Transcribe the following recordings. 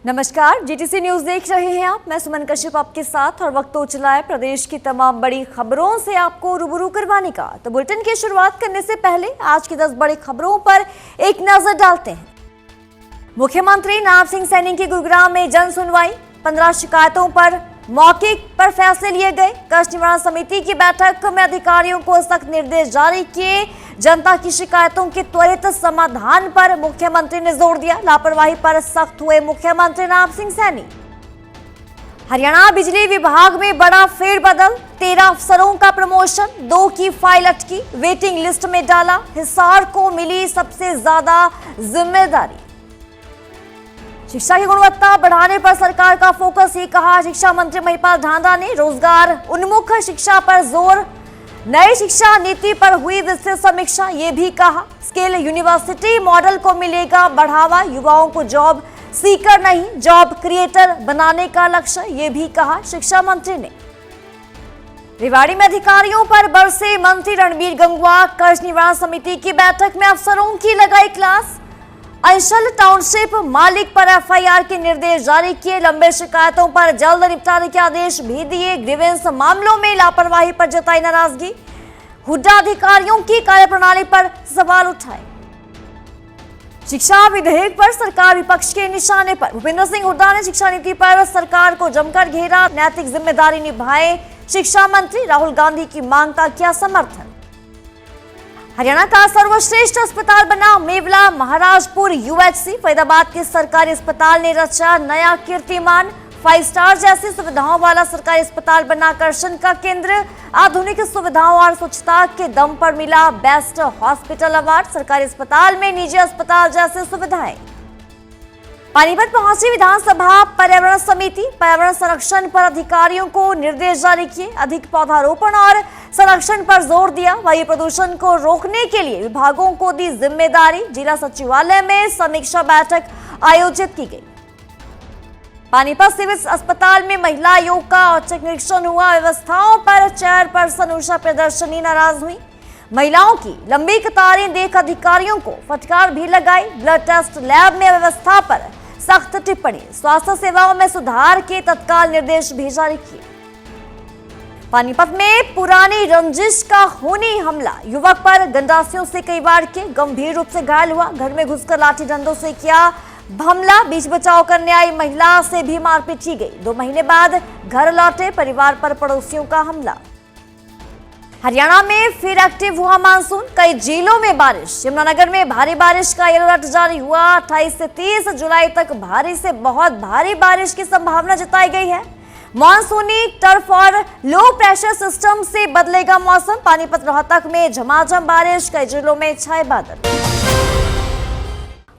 नमस्कार, GTC news देख रहे हैं आप। मैं सुमन कश्यप आपके साथ और वक्त हो चला है प्रदेश की तमाम बड़ी खबरों से आपको रूबरू करवाने का। तो बुलेटिन की शुरुआत करने से पहले आज की 10 बड़ी खबरों पर एक नजर डालते हैं। मुख्यमंत्री नायब सिंह सैनी की गुरुग्राम में जन सुनवाई, 15 शिकायतों पर मौके पर फैसले लिए गए। कष्ट निवारण समिति की बैठक में अधिकारियों को सख्त निर्देश जारी किए। जनता की शिकायतों के त्वरित समाधान पर मुख्यमंत्री ने जोर दिया। लापरवाही पर सख्त हुए मुख्यमंत्री नायब सिंह सैनी। हरियाणा बिजली विभाग में बड़ा फेरबदल, 13 अफसरों का प्रमोशन, 2 की फाइल अटकी, वेटिंग लिस्ट में डाला। हिसार को मिली सबसे ज्यादा जिम्मेदारी। शिक्षा की गुणवत्ता बढ़ाने पर सरकार का फोकस, ये कहा शिक्षा मंत्री महिपाल ढांडा ने। रोजगार उन्मुख शिक्षा पर जोर, नई शिक्षा नीति पर हुई विस्तृत समीक्षा, ये भी कहा स्किल यूनिवर्सिटी मॉडल को मिलेगा बढ़ावा। युवाओं को जॉब सीकर नहीं जॉब क्रिएटर बनाने का लक्ष्य, ये भी कहा शिक्षा मंत्री ने। रेवाड़ी में अधिकारियों पर बरसे मंत्री रणबीर गंगवा। कर्ज निवारण समिति की बैठक में अफसरों की लगाई क्लास। अंशल टाउनशिप मालिक पर एफआईआर के निर्देश जारी किए। लंबे शिकायतों पर जल्द निपटारे के आदेश भी दिए। ग्रीवेंस मामलों में लापरवाही पर जताई नाराजगी। हुड्डा अधिकारियों की कार्यप्रणाली पर सवाल उठाए। शिक्षा विधेयक पर सरकार विपक्ष के निशाने पर। भूपेंद्र सिंह हुड्डा ने शिक्षा नीति पर सरकार को जमकर घेरा। नैतिक जिम्मेदारी निभाए शिक्षा मंत्री। राहुल गांधी की मांग का किया समर्थन। हरियाणा का सर्वश्रेष्ठ अस्पताल बना मेवला महाराजपुर यूएचसी। फरीदाबाद के सरकारी अस्पताल ने रचा नया कीर्तिमान। 5 स्टार जैसी सुविधाओं वाला सरकारी अस्पताल बना आकर्षण का केंद्र। आधुनिक सुविधाओं और स्वच्छता के दम पर मिला बेस्ट हॉस्पिटल अवार्ड। सरकारी अस्पताल में निजी अस्पताल जैसी सुविधाएं। पानीपत पहुंची विधानसभा पर्यावरण समिति। पर्यावरण संरक्षण पर अधिकारियों को निर्देश जारी किए। अधिक पौधारोपण और संरक्षण पर जोर दिया। वायु प्रदूषण को रोकने के लिए विभागों को दी जिम्मेदारी। जिला सचिवालय में समीक्षा बैठक आयोजित की गई। पानीपत सिविल अस्पताल में महिला आयोग का औचक निरीक्षण हुआ। व्यवस्थाओं पर चेयरपर्सन उषा प्रदर्शनी नाराज हुई। महिलाओं की लंबी कतारें देख अधिकारियों को फटकार भी लगाई। ब्लड टेस्ट लैब में व्यवस्था पर सख्त टिप्पणी। स्वास्थ्य सेवाओं में सुधार के तत्काल निर्देश भी जारी किए। पानीपत में पुरानी रंजिश का खूनी हमला। युवक पर गंडासियों से कई बार के गंभीर रूप से घायल हुआ। घर में घुसकर लाठी डंडों से किया हमला। बीच बचाव करने आई महिला से भी मारपीट की गई। 2 महीने बाद घर लौटे परिवार पर पड़ोसियों का हमला। हरियाणा में फिर एक्टिव हुआ मानसून। कई जिलों में बारिश। यमुनानगर में भारी बारिश का येलो अलर्ट जारी हुआ। 28 से 30 जुलाई तक भारी से बहुत भारी बारिश की संभावना जताई गई है। मानसूनी टर्फ और लो प्रेशर सिस्टम से बदलेगा मौसम। पानीपत रोहतक में झमाझम बारिश। कई जिलों में छाए बादल।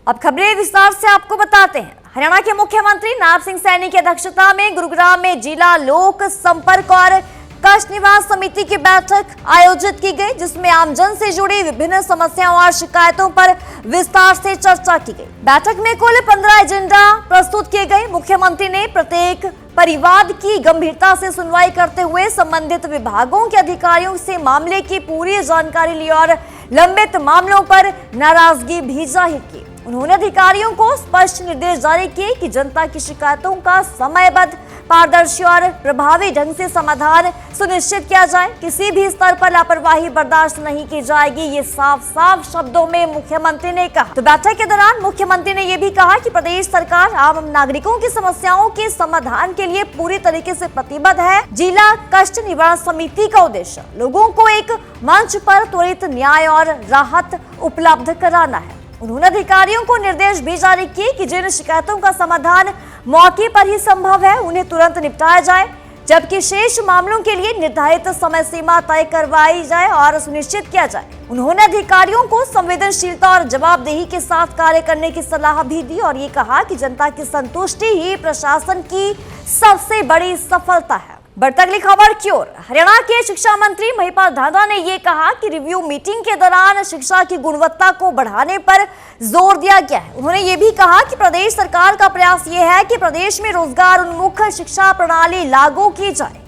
अब खबरें विस्तार से आपको बताते हैं। हरियाणा के मुख्यमंत्री नायब सिंह सैनी की अध्यक्षता में गुरुग्राम में जिला लोक संपर्क और कष्ट निवारण समिति की बैठक आयोजित की गई, जिसमें आमजन से जुड़ी विभिन्न समस्याओं और शिकायतों पर विस्तार से चर्चा की गई। बैठक में कुल 15 एजेंडा प्रस्तुत किए गए। मुख्यमंत्री ने प्रत्येक परिवाद की गंभीरता से सुनवाई करते हुए संबंधित विभागों के अधिकारियों से मामले की पूरी जानकारी ली और लंबित मामलों पर नाराजगी भी जाहिर की। उन्होंने अधिकारियों को स्पष्ट निर्देश जारी किए कि जनता की शिकायतों का समयबद्ध, पारदर्शी और प्रभावी ढंग से समाधान सुनिश्चित किया जाए। किसी भी स्तर पर लापरवाही बर्दाश्त नहीं की जाएगी, ये साफ साफ शब्दों में मुख्यमंत्री ने कहा। तो बैठक के दौरान मुख्यमंत्री ने यह भी कहा कि प्रदेश सरकार आम नागरिकों की समस्याओं के समाधान के लिए पूरी तरीके से प्रतिबद्ध है। जिला कष्ट निवारण समिति का उद्देश्य लोगों को एक मंच पर त्वरित न्याय और राहत उपलब्ध कराना है। उन्होंने अधिकारियों को निर्देश भी जारी किए कि जिन शिकायतों का समाधान मौके पर ही संभव है उन्हें तुरंत निपटाया जाए, जबकि शेष मामलों के लिए निर्धारित समय सीमा तय करवाई जाए और सुनिश्चित किया जाए। उन्होंने अधिकारियों को संवेदनशीलता और जवाबदेही के साथ कार्य करने की सलाह भी दी और ये कहा कि जनता की संतुष्टि ही प्रशासन की सबसे बड़ी सफलता है। बढ़ती अगली खबर की ओर। हरियाणा के शिक्षा मंत्री महिपाल ढांडा ने यह कहा कि रिव्यू मीटिंग के दौरान शिक्षा की गुणवत्ता को बढ़ाने पर जोर दिया गया है। उन्होंने ये भी कहा कि प्रदेश सरकार का प्रयास ये है कि प्रदेश में रोजगार उन्मुख शिक्षा प्रणाली लागू की जाए।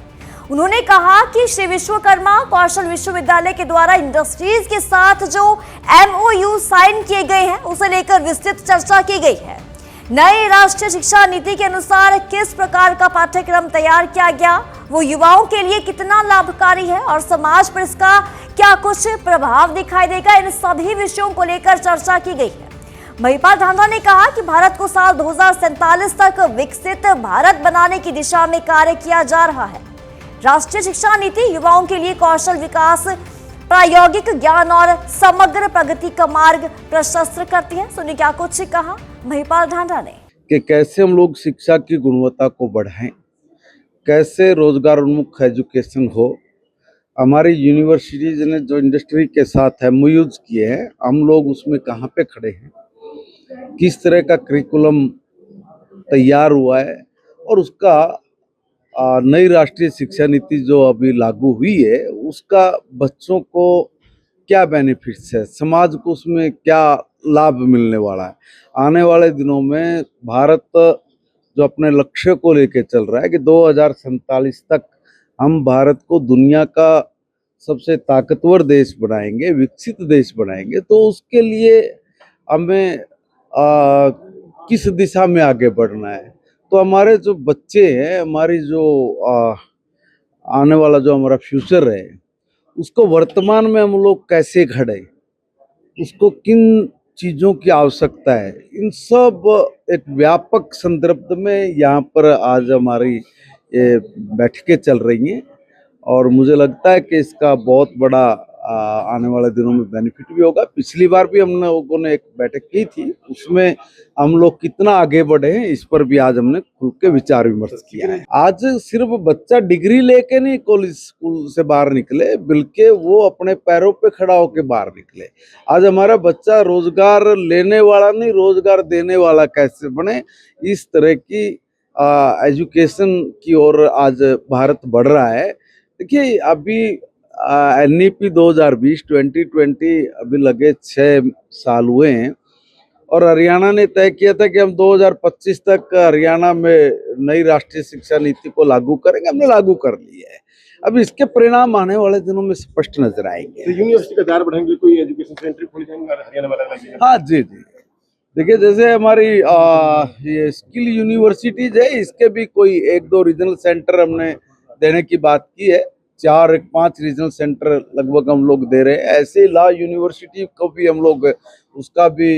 उन्होंने कहा कि श्री विश्वकर्मा कौशल विश्वविद्यालय के द्वारा इंडस्ट्रीज के साथ जो MOU साइन किए गए हैं उसे लेकर विस्तृत चर्चा की गई है। नई राष्ट्रीय शिक्षा नीति के अनुसार किस प्रकार का पाठ्यक्रम तैयार किया गया, वो युवाओं के लिए कितना लाभकारी है और समाज पर इसका क्या कुछ प्रभाव दिखाई देगा, इन सभी विषयों को लेकर चर्चा की गई है। महिपाल ढांडा ने कहा कि भारत को साल 2047 तक विकसित भारत बनाने की दिशा में कार्य किया जा रहा है। राष्ट्रीय शिक्षा नीति युवाओं के लिए कौशल विकास, प्रायोगिक ज्ञान और समग्र प्रगति का मार्ग प्रशस्त करती है। सुनिए क्या कुछ कहा महिपाल ढांडा ने कि कैसे हम लोग शिक्षा की गुणवत्ता को बढ़ाएं, कैसे रोजगार उन्मुख एजुकेशन हो। हमारी यूनिवर्सिटीज ने जो इंडस्ट्री के साथ एमओयूज किए हैं, हम लोग उसमें कहाँ पे खड़े हैं, किस तरह का करिकुलम तैयार हुआ है और उसका नई राष्ट्रीय शिक्षा नीति जो अभी लागू हुई है उसका बच्चों को क्या बेनिफिट्स है, समाज को उसमें क्या लाभ मिलने वाला है। आने वाले दिनों में भारत जो अपने लक्ष्य को लेके चल रहा है कि 2047 तक हम भारत को दुनिया का सबसे ताकतवर देश बनाएंगे, विकसित देश बनाएंगे, तो उसके लिए हमें किस दिशा में आगे बढ़ना है। तो हमारे जो बच्चे हैं, हमारी जो आने वाला जो हमारा फ्यूचर है, उसको वर्तमान में हम लोग कैसे घड़े, उसको किन चीज़ों की आवश्यकता है, इन सब एक व्यापक संदर्भ में यहाँ पर आज हमारी ये बैठकें चल रही हैं और मुझे लगता है कि इसका बहुत बड़ा आने वाले दिनों में बेनिफिट भी होगा। पिछली बार भी हम लोगों ने एक बैठक की थी, उसमें हम लोग कितना आगे बढ़े हैं इस पर भी आज हमने खुल के विचार विमर्श किया है। आज सिर्फ बच्चा डिग्री लेके नहीं कॉलेज स्कूल से बाहर निकले, बल्कि वो अपने पैरों पे खड़ा होके बाहर निकले। आज हमारा बच्चा रोजगार लेने वाला नहीं, रोजगार देने वाला कैसे बने, इस तरह की एजुकेशन की ओर आज भारत बढ़ रहा है। देखिए अभी NEP 2020 अभी लगे 6 साल हुए हैं और हरियाणा ने तय किया था कि हम 2025 तक हरियाणा में नई राष्ट्रीय शिक्षा नीति को लागू करेंगे। हमने लागू कर लिया है। अब इसके परिणाम आने वाले दिनों में स्पष्ट नजर आएंगे। तो यूनिवर्सिटी का दायरा बढ़ाएंगे, कोई एजुकेशन सेंटर खोले जाएंगे हरियाणा वाला? हाँ जी। देखिए जैसे हमारी ये स्किल यूनिवर्सिटीज है, इसके भी कोई 1-2 रीजनल सेंटर हमने देने की बात की है। 4-5 रीजनल सेंटर लगभग हम लोग दे रहे हैं। ऐसे लॉ यूनिवर्सिटी को भी हम लोग उसका भी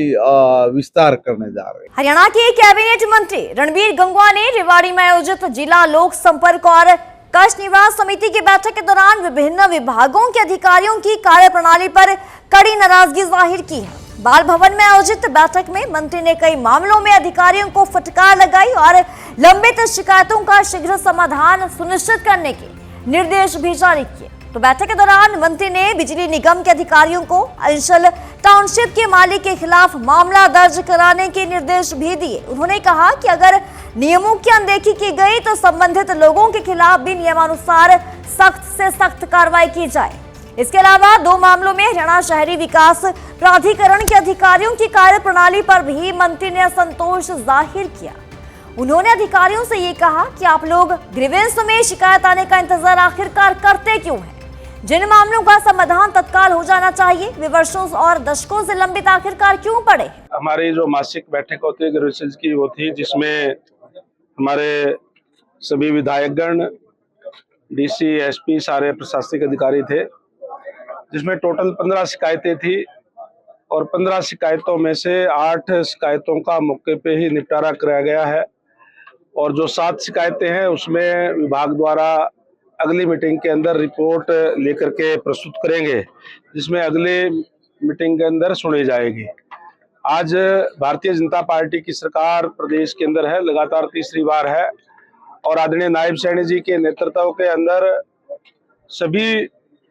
विस्तार करने जा रहे हैं। हरियाणा के कैबिनेट मंत्री रणबीर गंगवा ने रेवाड़ी में आयोजित जिला लोक संपर्क और कष्ट निवारण समिति की बैठक के दौरान विभिन्न विभागों के अधिकारियों की कार्यप्रणाली पर कड़ी नाराजगी जाहिर की है। बाल भवन में आयोजित बैठक में मंत्री ने कई मामलों में अधिकारियों को फटकार लगाई और लंबित शिकायतों का शीघ्र समाधान सुनिश्चित करने के निर्देश भी जारी किए। तो बैठक के दौरान मंत्री ने बिजली निगम के अधिकारियों को अंचल टाउनशिप के मालिक के खिलाफ मामला दर्ज कराने के निर्देश भी दिए। उन्होंने कहा कि अगर नियमों की अनदेखी की गई तो संबंधित लोगों के खिलाफ भी नियमानुसार सख्त से सख्त कार्रवाई की जाए। इसके अलावा 2 मामलों में हरियाणा शहरी विकास प्राधिकरण के अधिकारियों की कार्यप्रणाली पर भी मंत्री ने असंतोष जाहिर किया। उन्होंने अधिकारियों से ये कहा कि आप लोग ग्रीवेंस में शिकायत आने का इंतजार आखिरकार करते क्यों हैं? जिन मामलों का समाधान तत्काल हो जाना चाहिए, वे वर्षों और दशकों से लंबित आखिरकार क्यों पड़े? हमारी जो मासिक बैठक होती है ग्रीवेंस की, वो थी जिसमें हमारे सभी विधायकगण, DC, SP, सारे प्रशासनिक अधिकारी थे, जिसमें टोटल 15 शिकायतें थी और 15 शिकायतों में से 8 शिकायतों का मौके पे ही निपटारा कराया गया है और जो 7 शिकायतें हैं उसमें विभाग द्वारा अगली मीटिंग के अंदर रिपोर्ट लेकर के प्रस्तुत करेंगे, जिसमें अगले मीटिंग के अंदर सुनी जाएगी। आज भारतीय जनता पार्टी की सरकार प्रदेश के अंदर है, लगातार तीसरी बार है और आदरणीय नायब सैनी जी के नेतृत्व के अंदर सभी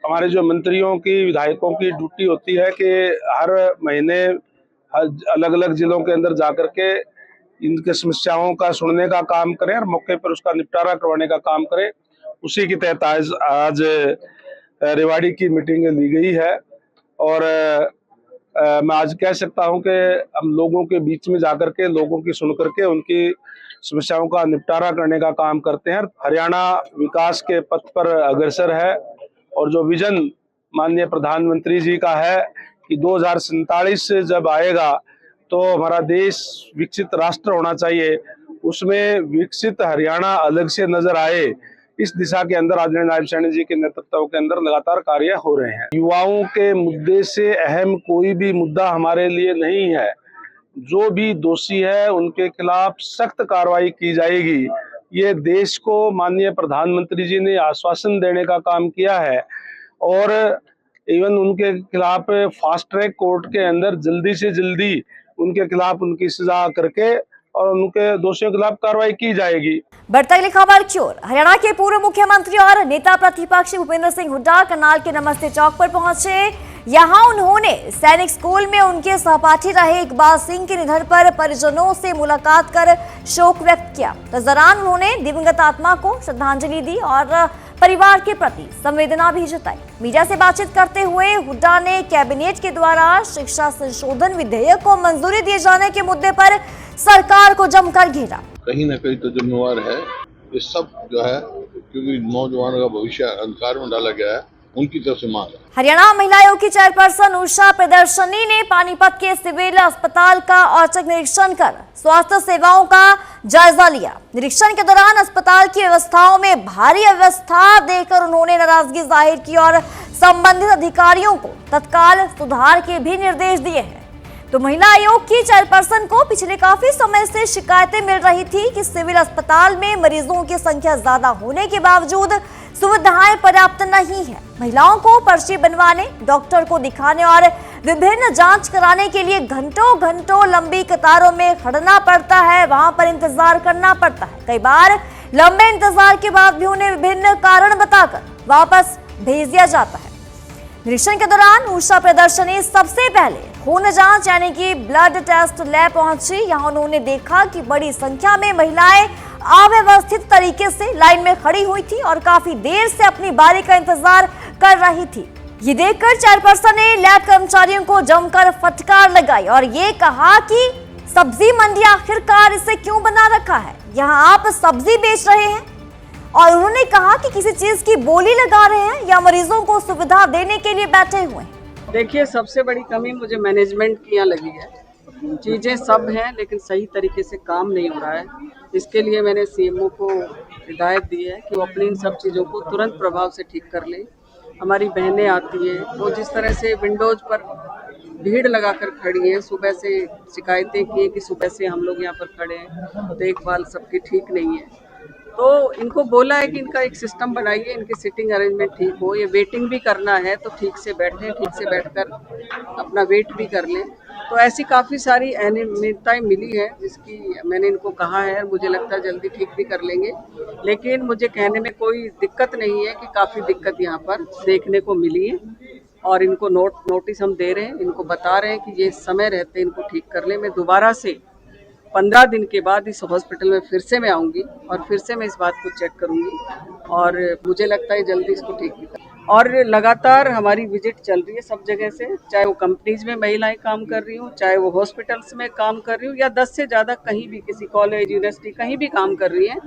हमारे जो मंत्रियों की, विधायकों की ड्यूटी होती है कि हर महीने अलग अलग जिलों के अंदर जाकर के इनके समस्याओं का सुनने का काम करें और मौके पर उसका निपटारा करवाने का काम करें। उसी के तहत आज रेवाड़ी की मीटिंग ली गई है और मैं आज कह सकता हूं कि हम लोगों के बीच में जाकर के लोगों की सुन करके उनकी समस्याओं का निपटारा करने का काम करते हैं। हरियाणा विकास के पथ पर अग्रसर है और जो विजन माननीय प्रधानमंत्री जी का है कि 2047 जब आएगा तो हमारा देश विकसित राष्ट्र होना चाहिए, उसमें विकसित हरियाणा अलग से नजर आए, इस दिशा के अंदर आदरणीय नायब सैनी जी के नेतृत्व के अंदर लगातार कार्य हो रहे हैं। युवाओं के मुद्दे से अहम कोई भी मुद्दा हमारे लिए नहीं है। जो भी दोषी है उनके खिलाफ सख्त कार्रवाई की जाएगी। ये देश को माननीय प्रधानमंत्री जी ने आश्वासन देने का काम किया है और इवन उनके खिलाफ फास्ट ट्रैक कोर्ट के अंदर जल्दी से जल्दी उनके खिलाफ उनकी सजा करके और उनके दोषियों के खिलाफ कार्रवाई की जाएगी। बढ़ती अगली खबर की ओर। हरियाणा के पूर्व मुख्यमंत्री और नेता प्रतिपक्ष भूपेंद्र सिंह हुड्डा करनाल के नमस्ते चौक पर पहुंचे। यहां उन्होंने सैनिक स्कूल में उनके सहपाठी रहे इकबाल सिंह के निधन पर परिजनों से मुलाकात कर शोक व्यक्त किया। इस दौरान उन्होंने दिवंगत आत्मा को श्रद्धांजलि दी और परिवार के प्रति संवेदना भी जताई। मीडिया से बातचीत करते हुए हुड्डा ने कैबिनेट के द्वारा शिक्षा संशोधन विधेयक को मंजूरी दिए जाने के मुद्दे पर सरकार को जमकर घेरा। कहीं न कहीं तो जिम्मेवार है ये सब जो है, क्योंकि नौजवानों का भविष्य अंधकार में डाला गया है, उनकी तरफ से मांग है। हरियाणा महिला आयोग की चेयरपर्सन उषा प्रदर्शनी ने पानीपत के सिविल अस्पताल का औचक निरीक्षण कर स्वास्थ्य सेवाओं का जायजा लिया। निरीक्षण के दौरान अस्पताल की व्यवस्थाओं में भारी अव्यवस्था देखकर उन्होंने नाराजगी जाहिर की और संबंधित अधिकारियों को तत्काल सुधार के भी निर्देश दिए हैं। तो महिला आयोग की चेयरपर्सन को पिछले काफी समय से शिकायतें मिल रही थी कि सिविल अस्पताल में मरीजों की संख्या ज्यादा होने के बावजूद सुविधाएं पर्याप्त नहीं है। महिलाओं को पर्ची बनवाने, डॉक्टर को दिखाने और विभिन्न जांच कराने के लिए घंटों घंटों लंबी कतारों में खड़ना पड़ता है, वहां पर इंतजार करना पड़ता है। कई बार लंबे इंतजार के बाद भी उन्हें विभिन्न कारण बताकर वापस भेज दिया जाता है। निरीक्षण के दौरान उषा प्रदर्शनी सबसे पहले खून जांच यानी कि ब्लड टेस्ट लैब पहुंची। यहां उन्होंने देखा कि बड़ी संख्या में महिलाएं अव्यवस्थित तरीके से लाइन में खड़ी हुई थी और काफी देर से अपनी बारी का इंतजार कर रही थी। ये देखकर चेयरपर्सन ने लैब कर्मचारियों को जमकर फटकार लगाई और ये कहा कि सब्जी मंडी आखिरकार इसे क्यों बना रखा है, यहाँ आप सब्जी बेच रहे हैं। और उन्होंने कहा कि किसी चीज की बोली लगा रहे हैं या मरीजों को सुविधा देने के लिए बैठे हुए हैं। देखिए, सबसे बड़ी कमी मुझे मैनेजमेंट की यहाँ लगी है। चीज़ें सब हैं लेकिन सही तरीके से काम नहीं हो रहा है। इसके लिए मैंने सीएमओ को हिदायत दी है कि वो अपनी इन सब चीज़ों को तुरंत प्रभाव से ठीक कर ले। हमारी बहनें आती हैं, वो जिस तरह से विंडोज पर भीड़ लगाकर खड़ी हैं, सुबह से शिकायतें की हैं कि सुबह से हम लोग यहाँ पर खड़े हैं, देखभाल सबकी ठीक नहीं है। तो इनको बोला है कि इनका एक सिस्टम बनाइए, इनकी सिटिंग अरेंजमेंट ठीक हो, ये वेटिंग भी करना है तो ठीक से बैठें, ठीक से बैठकर अपना वेट भी कर लें। तो ऐसी काफ़ी सारी अनियमितताएं मिली है जिसकी मैंने इनको कहा है, मुझे लगता है जल्दी ठीक भी कर लेंगे। लेकिन मुझे कहने में कोई दिक्कत नहीं है कि काफ़ी दिक्कत यहाँ पर देखने को मिली है और इनको नोटिस हम दे रहे हैं, इनको बता रहे हैं कि ये समय रहते इनको ठीक कर लें। मैं दोबारा से 15 दिन के बाद इस हॉस्पिटल में फिर से मैं आऊँगी और फिर से मैं इस बात को चेक करूँगी और मुझे लगता है जल्दी इसको ठीक भी कर। और लगातार हमारी विजिट चल रही है सब जगह से, चाहे वो कंपनीज में महिलाएं काम कर रही हूँ, चाहे वो हॉस्पिटल्स में काम कर रही हूँ या 10 से ज़्यादा कहीं भी किसी कॉलेज यूनिवर्सिटी कहीं भी काम कर रही हैं,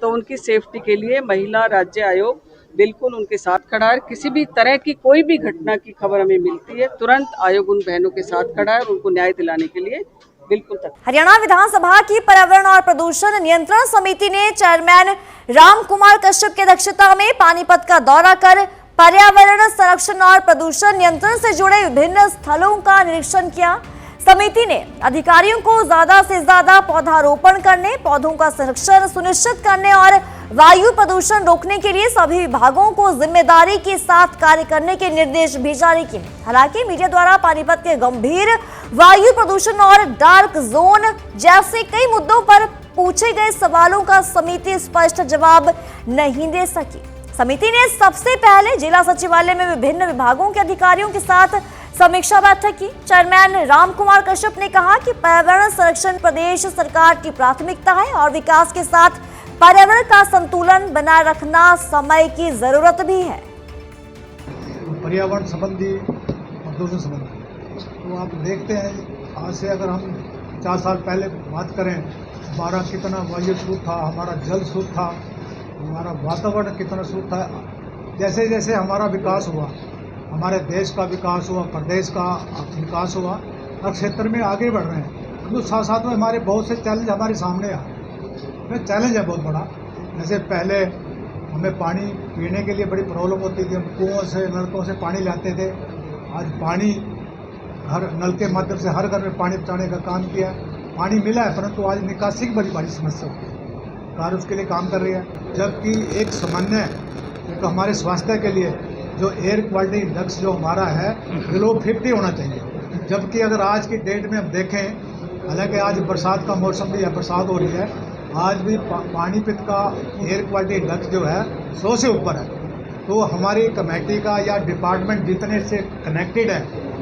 तो उनकी सेफ्टी के लिए महिला राज्य आयोग बिल्कुल उनके साथ खड़ा है। किसी भी तरह की कोई भी घटना की खबर हमें मिलती है, तुरंत आयोग उन बहनों के साथ खड़ा है और उनको न्याय दिलाने के लिए बिल्कुल तक। हरियाणा विधानसभा की पर्यावरण और प्रदूषण नियंत्रण समिति ने चेयरमैन राम कुमार कश्यप की अध्यक्षता में पानीपत का दौरा कर पर्यावरण संरक्षण और प्रदूषण नियंत्रण से जुड़े विभिन्न स्थलों का निरीक्षण किया। समिति ने अधिकारियों को ज्यादा से ज्यादा पौधारोपण करने, पौधों का संरक्षण सुनिश्चित करने और वायु प्रदूषण रोकने के लिए सभी विभागों को जिम्मेदारी के साथ कार्य करने के निर्देश भी जारी किए। हालांकि मीडिया द्वारा पानीपत के गंभीर वायु प्रदूषण और डार्क जोन जैसे कई मुद्दों पर पूछे गए सवालों का समिति स्पष्ट जवाब नहीं दे सकी। समिति ने सबसे पहले जिला सचिवालय में विभिन्न विभागों के अधिकारियों के साथ समीक्षा बैठक की। चेयरमैन राम कुमार कश्यप ने कहा कि पर्यावरण संरक्षण प्रदेश सरकार की प्राथमिकता है और विकास के साथ पर्यावरण का संतुलन बनाए रखना समय की जरूरत भी है। पर्यावरण संबंधी प्रदूषण संबंधी तो आप देखते हैं, आज से अगर हम 4 साल पहले बात करें, हमारा कितना वायु शुद्ध था, हमारा जल शुद्ध था, हमारा वातावरण कितना शुद्ध था। जैसे जैसे हमारा विकास हुआ, हमारे देश का विकास हुआ, प्रदेश का विकास हुआ, हर क्षेत्र में आगे बढ़ रहे हैं। परंतु साथ साथ में हमारे बहुत से चैलेंज हमारे सामने आए। चैलेंज है बहुत बड़ा। जैसे पहले हमें पानी पीने के लिए बड़ी प्रॉब्लम होती थी, हम कुओं से नलकों से पानी लाते थे। आज पानी हर नल के माध्यम से हर घर में पानी पहुँचाने का काम किया। पानी मिला है, परंतु आज निकासी की बड़ी समस्या होती है। सरकार उसके लिए काम कर रही है, जबकि एक सामान्य एक हमारे स्वास्थ्य के लिए जो एयर क्वालिटी इंडेक्स जो हमारा है बिलो 50 होना चाहिए। जबकि अगर आज की डेट में हम देखें, हालांकि आज बरसात का मौसम भी है, बरसात हो रही है, आज भी पानीपत का एयर क्वालिटी इंडेक्स जो है 100 से ऊपर है। तो हमारी कमेटी का या डिपार्टमेंट जितने से कनेक्टेड है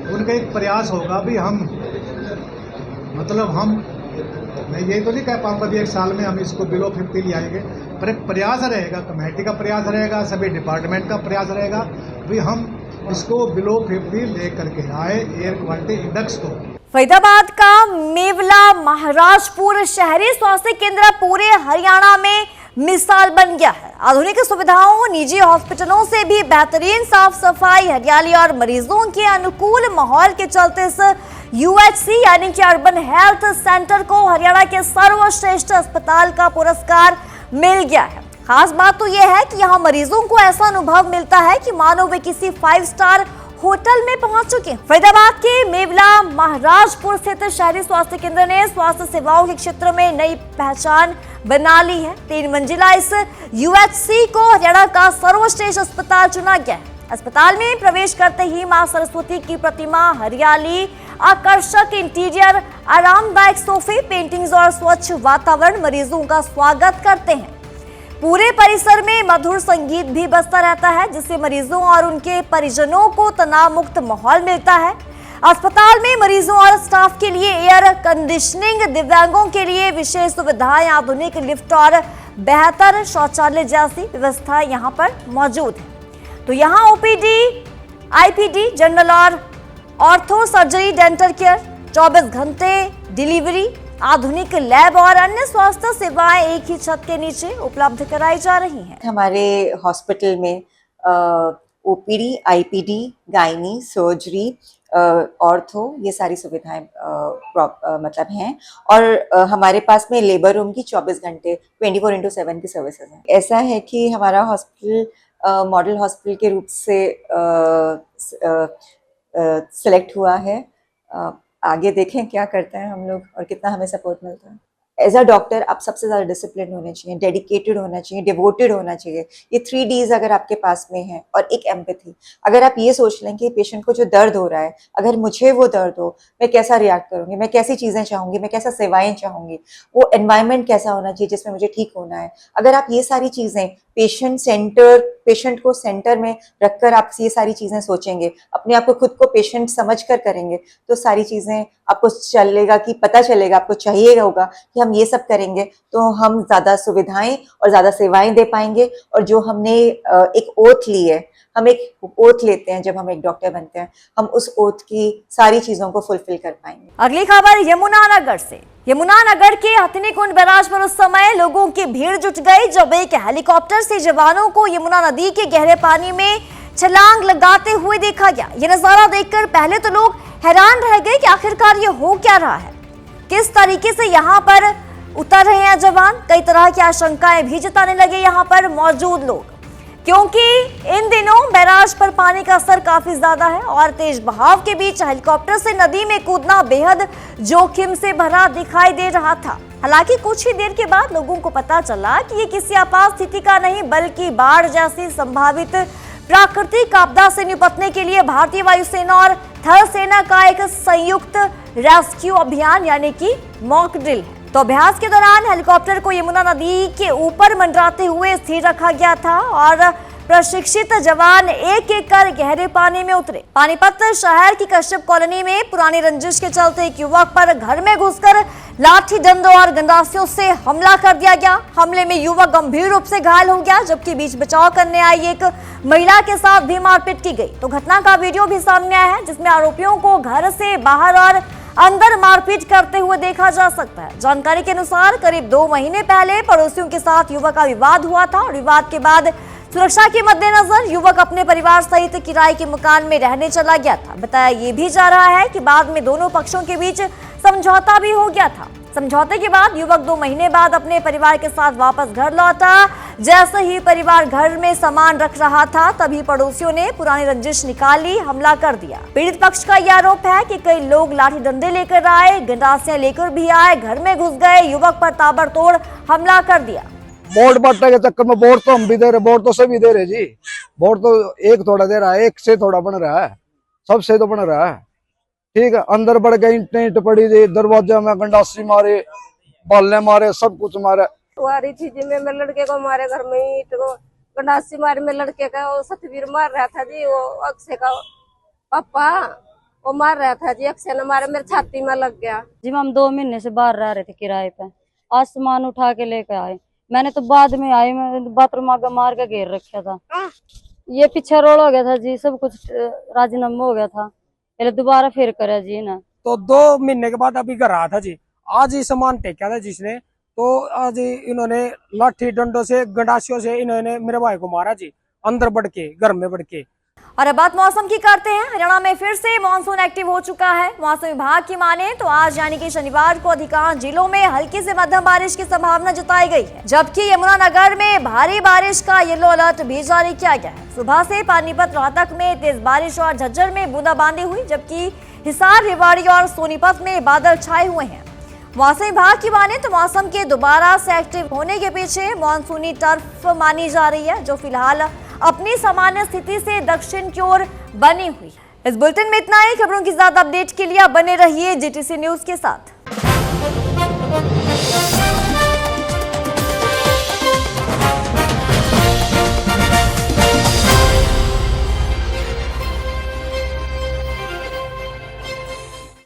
उनका एक प्रयास होगा भी हम मैं ये तो नहीं कह पाऊंगा भी एक साल में हम इसको बिलो 50 ले आएंगे, पर एक प्रयास रहेगा, कमेटी का प्रयास रहेगा, सभी डिपार्टमेंट का प्रयास रहेगा भी हम इसको बिलो 50 ले करके आए एयर क्वालिटी इंडेक्स को। फरीदाबाद का मेवला महाराजपुर शहरी स्वास्थ्य केंद्र पूरे हरियाणा में मिसाल बन गया है। आधुनिक सुविधाओं, निजी हॉस्पिटलों से भी बेहतरीन साफ सफाई, हरियाली और मरीजों के अनुकूल माहौल के चलते इस UHC यानी कि अर्बन हेल्थ सेंटर को हरियाणा के सर्वश्रेष्ठ अस्पताल का पुरस्कार मिल गया है। खास बात तो यह है कि यहाँ मरीजों को ऐसा अनुभव मिलता है कि मानो वे किसी 5 स्टार होटल में पहुंच चुके हैं। फरीदाबाद के मेवला महाराजपुर स्थित शहरी स्वास्थ्य केंद्र ने स्वास्थ्य सेवाओं के क्षेत्र में नई पहचान बना ली है। 3 मंजिला इस UHC को हरियाणा का सर्वश्रेष्ठ अस्पताल चुना गया है। अस्पताल में प्रवेश करते ही मां सरस्वती की प्रतिमा, हरियाली, आकर्षक इंटीरियर, आरामदायक सोफे, पेंटिंग्स और स्वच्छ वातावरण मरीजों का स्वागत करते हैं। पूरे परिसर में मधुर संगीत भी बजता रहता है, जिससे मरीजों और उनके परिजनों को तनाव मुक्त माहौल मिलता है। अस्पताल में मरीजों और स्टाफ के लिए एयर कंडीशनिंग, दिव्यांगों के लिए विशेष सुविधाएं, आधुनिक लिफ्ट और बेहतर शौचालय जैसी व्यवस्था यहां पर मौजूद है। तो यहाँ OPD, IPD, जनरल और ऑर्थो सर्जरी, डेंटल केयर, 24 घंटे डिलीवरी, आधुनिक लैब और अन्य स्वास्थ्य सेवाएं एक ही छत के नीचे उपलब्ध कराई जा रही हैं। हमारे हॉस्पिटल में OPD, IPD, gynae, surgery, ortho, ये सारी सुविधाएं मतलब हैं। और हमारे पास में लेबर रूम की 24 घंटे 24/7 की सर्विसेज हैं। ऐसा है कि हमारा हॉस्पिटल मॉडल हॉस्पिटल के रूप से सिलेक्ट हुआ है। आगे देखें क्या करते हैं हम लोग और कितना हमें सपोर्ट मिलता है। एज अ डॉक्टर आप सबसे ज़्यादा डिसिप्लिन होने चाहिए, डेडिकेटेड होना चाहिए, डिवोटेड होना चाहिए। ये 3 Ds अगर आपके पास में है, और एक एम्पैथी। अगर आप ये सोच लें कि पेशेंट को जो दर्द हो रहा है, अगर मुझे वो दर्द हो, मैं कैसा रिएक्ट करूँगी, मैं कैसी चीज़ें चाहूँगी, मैं कैसा सेवाएं चाहूँगी, वो एनवायरनमेंट कैसा होना चाहिए जिसमें मुझे ठीक होना है। अगर आप ये सारी चीज़ें पेशेंट को सेंटर में रखकर आप ये सारी चीज़ें सोचेंगे, अपने आप को खुद को पेशेंट समझ कर करेंगे, तो सारी चीज़ें आपको पता चलेगा, आपको चाहिए होगा कि हम ये सब करेंगे तो हम ज़्यादा सुविधाएं और ज़्यादा सेवाएं दे पाएंगे। और जो हमने एक ओथ ली है, हम एक ओथ लेते हैं जब हम एक डॉक्टर बनते हैं, हम उस ओथ की सारी चीज़ों को फुलफिल कर पाएंगे। अगली खबर यमुनानगर से। यमुनानगर के हथिनीकुंड बैराज पर उस समय लोगों की भीड़ जुट गई जब एक हेलीकॉप्टर से जवानों को यमुना नदी के गहरे पानी में छलांग लगाते हुए देखा गया। यह नजारा देखकर पहले तो लोग हैरान रह गए कि आखिरकार ये हो क्या रहा है, किस तरीके से यहाँ पर उतर रहे हैं जवान। कई तरह की आशंकाएं भी जताने लगे यहाँ पर मौजूद लोग, क्योंकि इन दिनों बैराज पर पानी का स्तर काफी ज्यादा है और तेज बहाव के बीच हेलीकॉप्टर से नदी में कूदना बेहद जोखिम से भरा दिखाई दे रहा था। हालांकि कुछ ही देर के बाद लोगों को पता चला कि ये किसी आपात स्थिति का नहीं बल्कि बाढ़ जैसी संभावित प्राकृतिक आपदा से निपटने के लिए भारतीय वायुसेना और थल सेना का एक संयुक्त रेस्क्यू अभियान यानी कि मॉक ड्रिल है। तो अभ्यास के दौरान हेलीकॉप्टर को यमुना नदी के ऊपर मंडराते हुए स्थिर रखा गया था और प्रशिक्षित जवान एक एक कर गहरे पानी में उतरे। पानीपत शहर की कश्यप कॉलोनी में पुरानी रंजिश के चलते एक युवक पर घर में घुसकर लाठी डंडों और गंडासियों से हमला कर दिया गया। हमले में युवक गंभीर रूप से घायल हो गया, जबकि बीच बचाव करने आई एक महिला के साथ भी मारपीट की गई। तो घटना का वीडियो भी सामने आया है, जिसमें आरोपियों को घर से बाहर और अंदर मारपीट करते हुए देखा जा सकता है। जानकारी के अनुसार करीब 2 महीने पहले पड़ोसियों के साथ युवक का विवाद हुआ था और विवाद के बाद सुरक्षा के मद्देनजर युवक अपने परिवार सहित किराए के मकान में रहने चला गया था। बताया ये भी जा रहा है कि बाद में दोनों पक्षों के बीच समझौता भी हो गया था। समझौते के बाद युवक 2 महीने बाद अपने परिवार के साथ वापस घर लौटा। जैसे ही परिवार घर में सामान रख रहा था तभी पड़ोसियों ने पुरानी रंजिश निकाली, हमला कर दिया। पीड़ित पक्ष का यह आरोप है कि कई लोग लाठी डंडे लेकर आए, गंडासियां लेकर भी आए, घर में घुस गए, युवक पर ताबड़तोड़ हमला कर दिया। वोट बांटने के चक्कर में वोट तो हम भी दे रहे, वोट तो सभी दे रहे जी। वोट तो एक थोड़ा दे रहा है, एक से थोड़ा बन रहा है, सबसे तो बन रहा है। ठीक है, अंदर बढ़ गई, ईंट पड़ी थी, दरवाजे में गंडासी मारे, बालने मारे, सब कुछ मारे। आ रही थी जी, मैं लड़के को मारे घर में ईंट को गंडासी मारे। मैं लड़के का वो सतवीर मार रहा था जी, वो अक्षय का पापा वो मार रहा था जी। अक्षय ने मारे, मेरे छाती में लग गया जी। हम 2 महीने से बाहर रह रहे थे किराए पे, आज सामान उठा के लेके आए। मैंने तो बाद में आई, मैं बाथरूम आगे मार के घेर रखा था। ये पीछे रोड हो गया था जी, सब कुछ राजीनामा हो गया था, पहले दोबारा फिर करा जी ना। तो 2 महीने के बाद अभी घर आया था जी। आज ही सामान टेका था जिसने, तो आज इन्होंने लाठी डंडों से गंडासियों से इन्होंने मेरे भाई को मारा जी, अंदर बढ़ के, घर में बढ़ के। और अब बात मौसम की करते हैं। हरियाणा में फिर से मानसून एक्टिव हो चुका है। मौसम विभाग की माने तो आज यानी कि शनिवार को अधिकांश जिलों में हल्की से मध्यम बारिश की संभावना जताई गई है, जबकि यमुनानगर में भारी बारिश का येलो अलर्ट भी जारी किया गया है। सुबह से पानीपत रोहतक में तेज बारिश और झज्जर में बूंदाबांदी हुई, जबकि हिसार, रेवाड़ी और सोनीपत में बादल छाए हुए हैं। मौसम विभाग की माने तो मौसम के दोबारा से एक्टिव होने के पीछे मानसूनी टर्फ मानी जा रही है, जो फिलहाल अपनी सामान्य स्थिति से दक्षिण की ओर बनी हुई है। इस बुलेटिन में इतना ही। खबरों की ज्यादा अपडेट के लिए बने रहिए जीटीसी न्यूज के साथ।